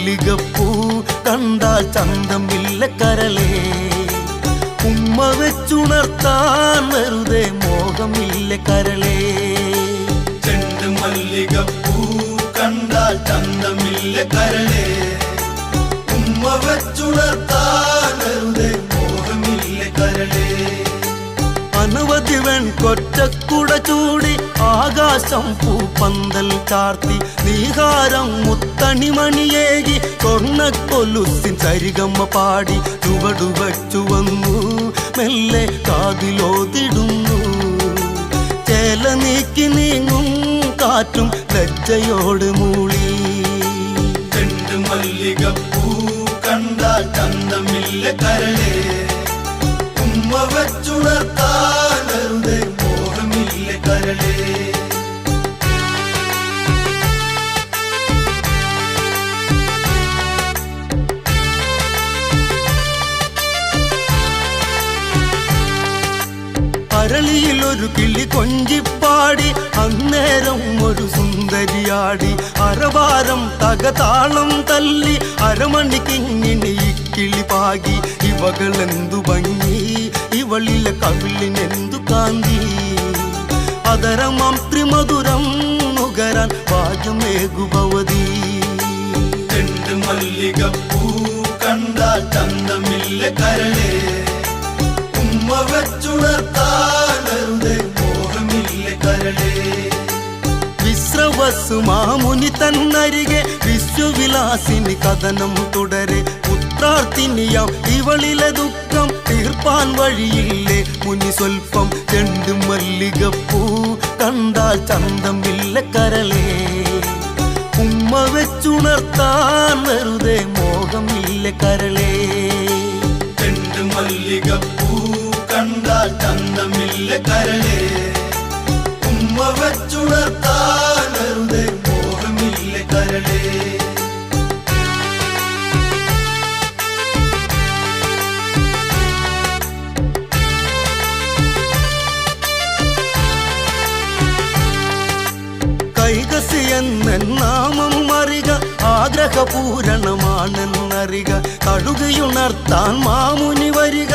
മല്ലികപ്പൂ കണ്ടാൽ ചന്തമില്ല കരളേ ഉമ്മ വെച്ചുണർത്താൻ വെറുതെ മോഹമില്ല കരളേ ചെണ്ട് മല്ലികപ്പൂ കണ്ടാൽ ചന്തമില്ല കരളേ ഉമ്മ വെച്ചുണർത്താൻ വെറുതെ മോഹമില്ല കരളേ അനവധി വെൺകൊറ്റക്കുട ചൂടി ആകാശം പൂപ്പന്തൽ ചാർത്തി നീഹാരം മുത്തണിമണിയേകി സ്വർണ്ണക്കൊലുസിൻ സരിഗമ്മ പാടി ചുവടുവച്ചു വന്നു മെല്ലെ കാതിലോതിടുന്നു ചേല നീക്കി നീങ്ങും കാറ്റും ലജ്ജയോട് മൂളി ചെണ്ട് മല്ലികപ്പൂ കണ്ടാൽ ചന്തമില്ല കരളേ ഉമ്മ വെച്ചുണർത്താൻ വെറുതെ മോഹമില്ല കരളേ അരളിയിലൊരു കിളി കൊഞ്ചിപ്പാടി അന്നേരം ഒരു സുന്ദരിയാടി അരവാരം തകതാളം തല്ലി അരമണിക്കിങ്ങിനി ഇക്കിളി പാകി ഇവകളെന്തു ഭംഗി ഇവളിലെ കവിളിനെന്തു കാന്തി അതരമാം ത്രിമധുരം നുകരാൻ ഭാഗ്യമേകുഭവതി ചെണ്ട് മല്ലികപ്പൂ കണ്ടാൽ ചന്തമില്ല കരളേ ഉമ്മ വെച്ചുണർത്താൻ വെറുതെ മോഹമില്ല കരളേ വിശ്രവസ്സു മാമുനി തന്നരികെ വിശ്വവിലാസിനി കഥനം തുടരെ പുത്രാർത്ഥിനിയാം ഇവളിലെ ദുഃഖം തീർപ്പാൻ വഴിയില്ലേ മുനി സ്വൽപ്പം ചെണ്ട് മല്ലികപ്പൂ കണ്ടാൽ ചന്തമില്ല കരളേ ഉമ്മ വെച്ചുണർത്താൻ വെറുതെ മോഹമില്ല കരളേ ചെണ്ട് മല്ലികപ്പൂ കണ്ടാൽ ചന്തമില്ല കരളേ ഉമ്മ വെച്ചുണർത്താൻ വെറുതെ മോഹമില്ല കരളേ കൈകസി എന്നാമം അറിക ആഗ്രഹപൂരണമാണെന്നറിക കഴുകയുണർത്താൻ മാമുനി വരിക